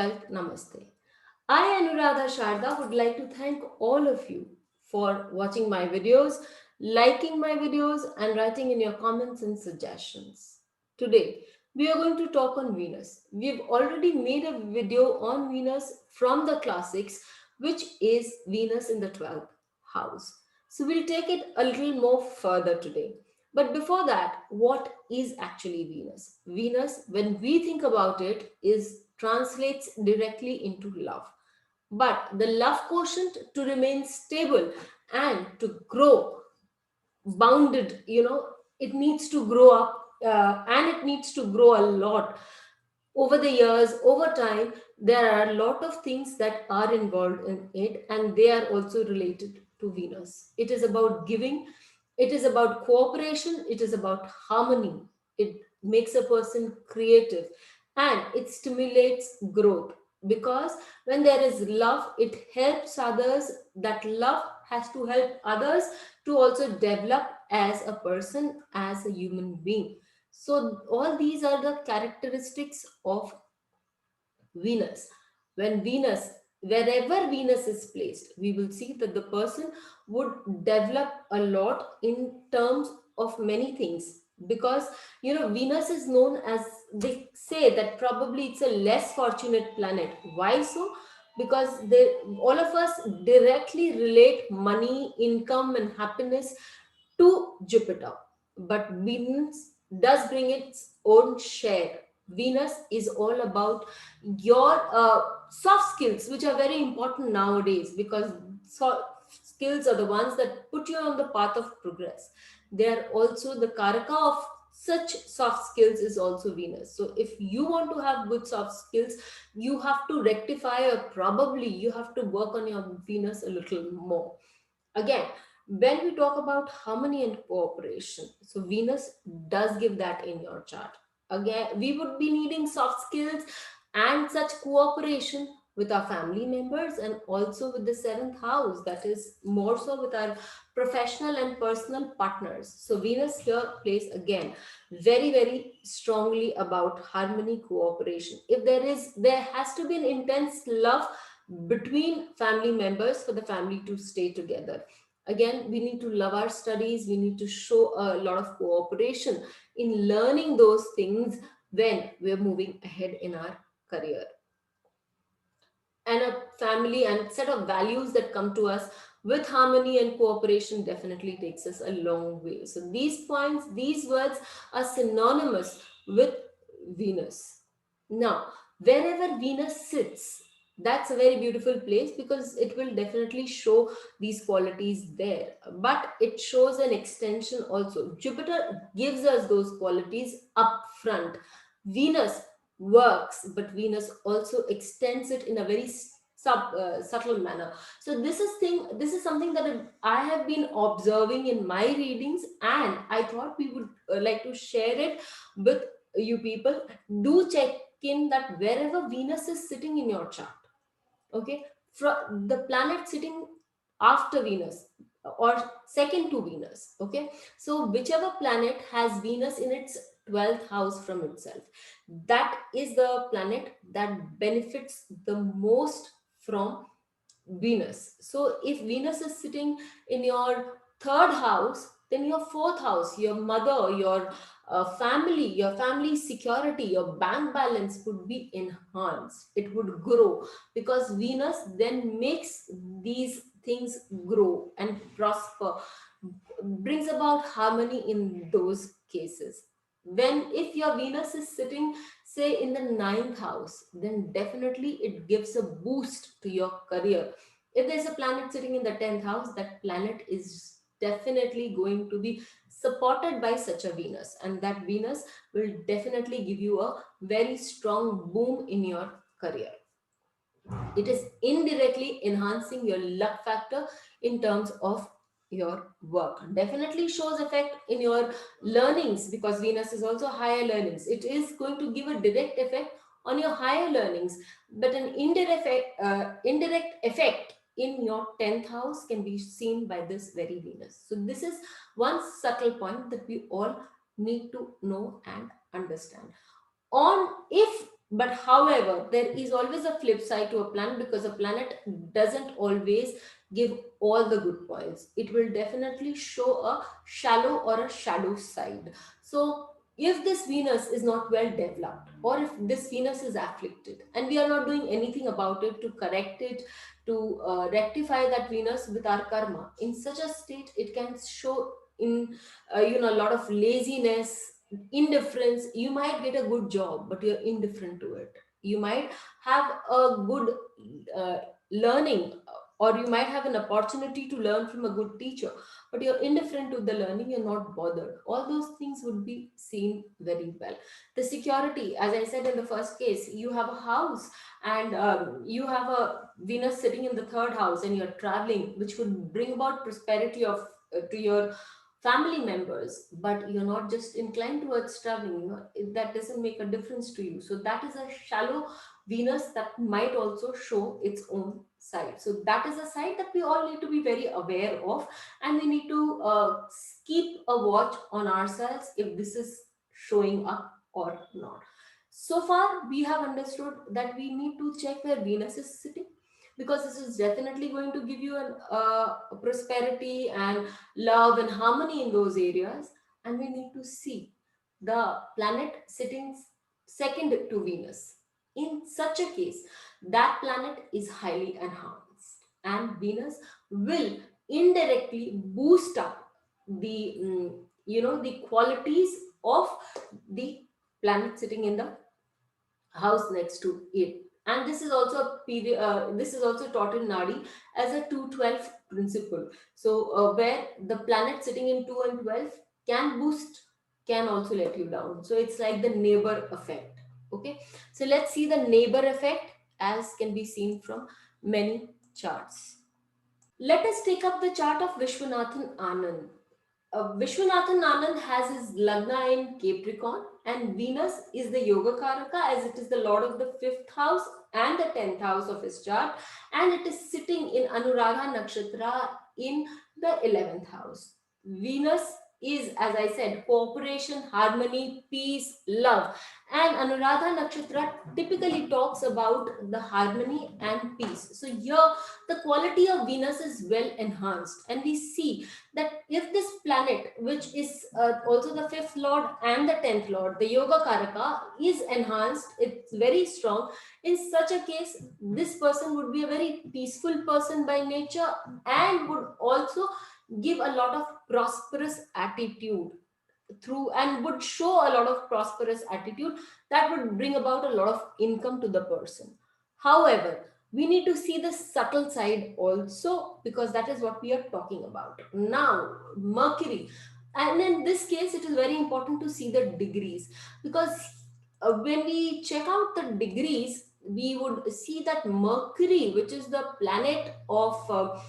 health. Namaste. I, Anuradha Sharda, would like to thank all of you for watching my videos, liking my videos, and writing in your comments and suggestions. Today, we are going to talk on Venus. We've already made a video on Venus from the classics, which is Venus in the 12th house. So, we'll take it a little more further today. But before that, what is actually Venus? Venus, when we think about it, is translates directly into love. But the love quotient to remain stable and to grow bounded, it needs to grow up, and it needs to grow a lot over the years, over time. There are a lot of things that are involved in it, and they are also related to Venus. It is about giving, it is about cooperation, it is about harmony. It makes a person creative, and it stimulates growth, because when there is love, it helps others. That love has to help others to also develop as a person, as a human being. So all these are the characteristics of Venus. When Venus, wherever Venus is placed, we will see that the person would develop a lot in terms of many things. Because Venus is known as, they say that probably it's a less fortunate planet. Why so? Because all of us directly relate money, income, and happiness to Jupiter. But Venus does bring its own share. Venus is all about your soft skills, which are very important nowadays, because skills are the ones that put you on the path of progress. They are also the karaka of such soft skills is also Venus. So if you want to have good soft skills, you have to rectify, or probably you have to work on your Venus a little more. Again, when we talk about harmony and cooperation, so Venus does give that in your chart. Again, we would be needing soft skills and such cooperation with our family members, and also with the seventh house, that is more so with our professional and personal partners. So Venus here plays again very, very strongly about harmony, cooperation. If there has to be an intense love between family members for the family to stay together. Again, we need to love our studies, we need to show a lot of cooperation in learning those things when we're moving ahead in our career. And a family and set of values that come to us with harmony and cooperation definitely takes us a long way. So these points, these words are synonymous with Venus. Now, wherever Venus sits, that's a very beautiful place, because it will definitely show these qualities there. But it shows an extension also. Jupiter gives us those qualities up front. Venus works, but Venus also extends it in a very subtle manner. So this is something that I have been observing in my readings, and I thought we would like to share it with you people. Do check in that wherever Venus is sitting in your chart, okay, from the planet sitting after Venus or second to Venus, okay, so whichever planet has Venus in its 12th house from itself, that is the planet that benefits the most from Venus. So if Venus is sitting in your third house, then your fourth house, your mother, your family, your family security, your bank balance would be enhanced. It would grow, because Venus then makes these things grow and prosper, brings about harmony in those cases. When if your Venus is sitting, say, in the ninth house, then definitely it gives a boost to your career. If there's a planet sitting in the 10th house, that planet is definitely going to be supported by such a Venus, and that Venus will definitely give you a very strong boom in your career. It is indirectly enhancing your luck factor in terms of your work. Definitely shows effect in your learnings, because Venus is also higher learnings. It is going to give a direct effect on your higher learnings, but an indirect effect in your 10th house can be seen by this very Venus. So this is one subtle point that we all need to know and understand. On if But however, there is always a flip side to a planet, because a planet doesn't always give all the good points. It will definitely show a shallow or a shadow side. So if this Venus is not well developed, or if this Venus is afflicted and we are not doing anything about it to correct it, to rectify that Venus with our karma, in such a state it can show in a lot of laziness, indifference. You might get a good job but you're indifferent to it. You might have a good uh, learning, or you might have an opportunity to learn from a good teacher, but you're indifferent to the learning, you're not bothered. All those things would be seen very well. The security, as I said in the first case, you have a house, and you have a Venus sitting in the third house, and you're traveling, which would bring about prosperity of to your family members, but you're not just inclined towards traveling. That doesn't make a difference to you. So that is a shallow Venus that might also show its own side. So that is a side that we all need to be very aware of, and we need to keep a watch on ourselves if this is showing up or not. So far we have understood that we need to check where Venus is sitting, because this is definitely going to give you prosperity and love and harmony in those areas. And we need to see the planet sitting second to Venus. In such a case, that planet is highly enhanced, and Venus will indirectly boost up the the qualities of the planet sitting in the house next to it. And this is also a period, this is also taught in Nadi as a 212 principle. So where the planet sitting in 2 and 12 can boost, can also let you down. So it's like the neighbor effect. Okay, so let's see the neighbor effect, as can be seen from many charts. Let us take up the chart of Vishwanathan Anand. Vishwanathan Anand has his Lagna in Capricorn, and Venus is the Yoga Karaka, as it is the Lord of the fifth house and the 10th house of his chart, and it is sitting in Anuradha Nakshatra in the 11th house. Venus is, as I said, cooperation, harmony, peace, love. And Anuradha Nakshatra typically talks about the harmony and peace. So here the quality of Venus is well enhanced, and we see that if this planet, which is also the fifth lord and the 10th lord, the Yoga Karaka, is enhanced, it's very strong. In such a case, this person would be a very peaceful person by nature, and would also give a lot of prosperous attitude through, and would show a lot of prosperous attitude that would bring about a lot of income to the person. However, we need to see the subtle side also, because that is what we are talking about now. Mercury, and in this case it is very important to see the degrees, because when we check out the degrees, we would see that Mercury, which is the planet of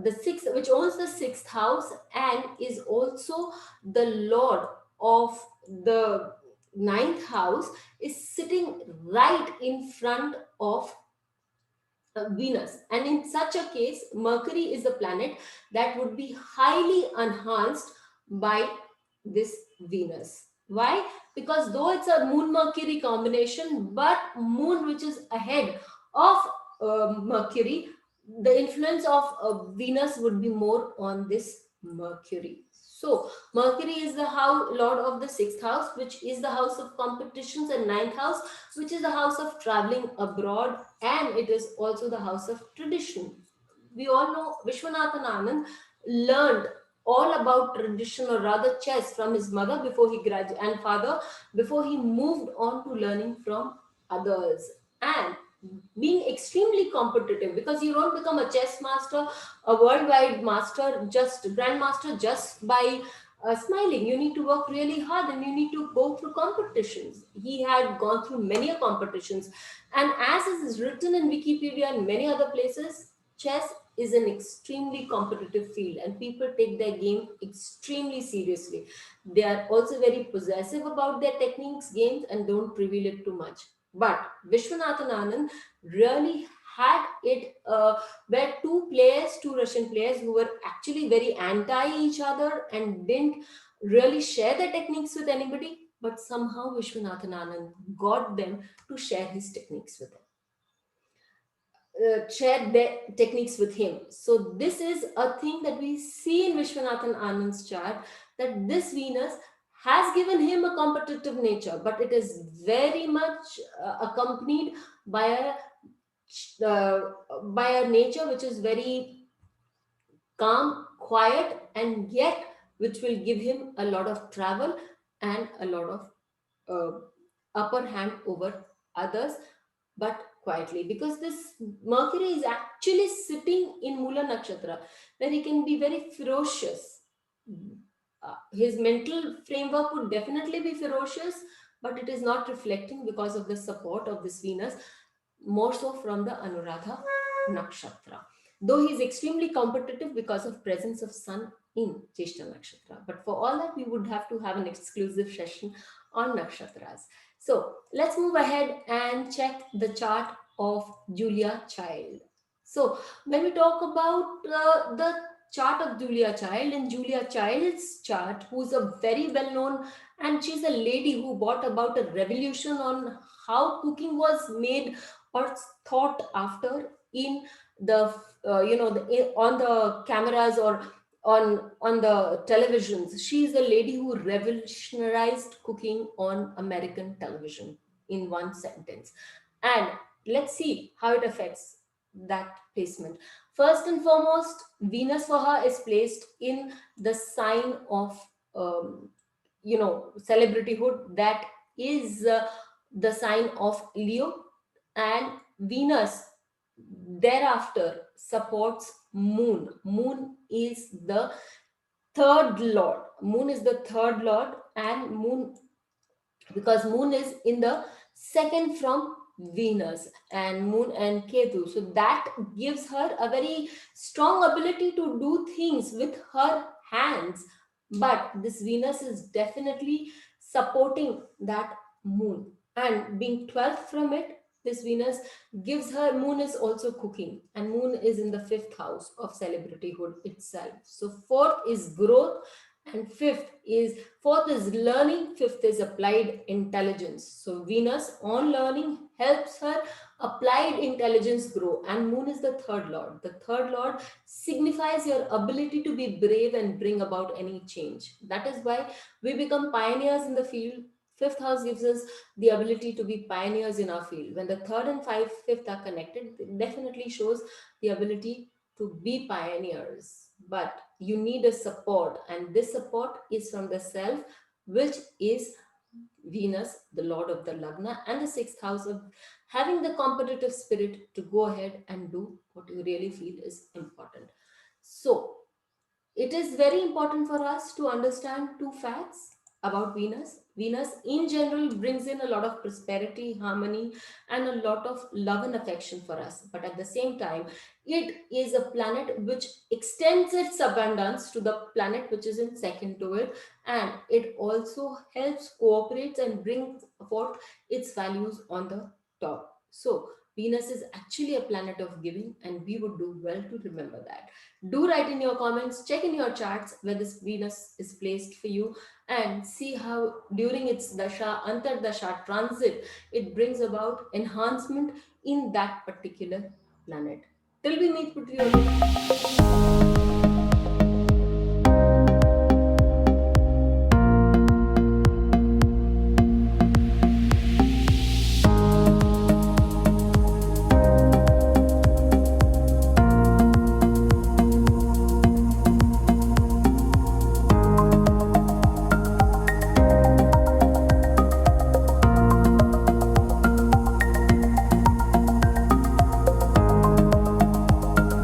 the sixth, which owns the sixth house and is also the lord of the ninth house, is sitting right in front of Venus. And in such a case, Mercury is a planet that would be highly enhanced by this Venus. Why? Because though it's a Moon Mercury combination, but Moon, which is ahead of Mercury, the influence of Venus would be more on this Mercury. So, Mercury is the lord of the sixth house, which is the house of competitions, and ninth house, which is the house of traveling abroad, and it is also the house of tradition. We all know Vishwanathan Anand learned all about tradition, or rather chess, from his mother before he graduated, and father, before he moved on to learning from others. And being extremely competitive, because you don't become a chess master, a worldwide master, just grandmaster, just by smiling. You need to work really hard, and you need to go through competitions. He had gone through many competitions, and as is written in Wikipedia and many other places, chess is an extremely competitive field, and people take their game extremely seriously. They are also very possessive about their techniques, games, and don't reveal it too much. But Vishwanathan Anand really had it, where two players, two Russian players, who were actually very anti each other and didn't really share their techniques with anybody. but somehow Vishwanathan Anand got them to share his techniques with him, share their techniques with him. So this is a thing that we see in Vishwanathan Anand's chart, that this Venus has given him a competitive nature, but it is very much accompanied by a nature which is very calm, quiet, and yet which will give him a lot of travel and a lot of uh, upper hand over others, but quietly, because this Mercury is actually sitting in Mula Nakshatra, where he can be very ferocious. His mental framework would definitely be ferocious, but it is not reflecting because of the support of this Venus, more so from the Anuradha Nakshatra. Though he is extremely competitive because of presence of Sun in Jeshta Nakshatra. But for all that, we would have to have an exclusive session on Nakshatras. So let's move ahead and check the chart of Julia Child. So when we talk about the chart of Julia Child, in Julia Child's chart, who's a very well known, and she's a lady who brought about a revolution on how cooking was made or thought after in the on the cameras or on the televisions. She is a lady who revolutionized cooking on American television in one sentence. And let's see how it affects that placement. First and foremost, Venus for her is placed in the sign of celebrityhood, that is the sign of Leo. And Venus thereafter supports Moon. Moon is the third lord, and Moon, because Moon is in the second from Venus, and Moon and Ketu. So that gives her a very strong ability to do things with her hands. But this Venus is definitely supporting that Moon. And being 12th from it, this Venus gives her, Moon is also cooking, and Moon is in the fifth house of celebrityhood itself. So fourth is growth, and fourth is learning, fifth is applied intelligence. So Venus on learning helps her applied intelligence grow, and Moon is the third lord. The third lord signifies your ability to be brave and bring about any change. That is why we become pioneers in the field. Fifth house gives us the ability to be pioneers in our field. When the third and fifth are connected, it definitely shows the ability to be pioneers. But you need a support, and this support is from the self, which is Venus, the lord of the Lagna, and the sixth house of having the competitive spirit to go ahead and do what you really feel is important. So it is very important for us to understand two facts about Venus. Venus, in general, brings in a lot of prosperity, harmony, and a lot of love and affection for us. But at the same time, it is a planet which extends its abundance to the planet which is in second to it, and it also helps, cooperates, and brings forth its values on the top. So, Venus is actually a planet of giving, and we would do well to remember that. Do write in your comments, check in your charts where this Venus is placed for you, and see how during its Dasha, Antardasha transit, it brings about enhancement in that particular planet. Till we meet with you again.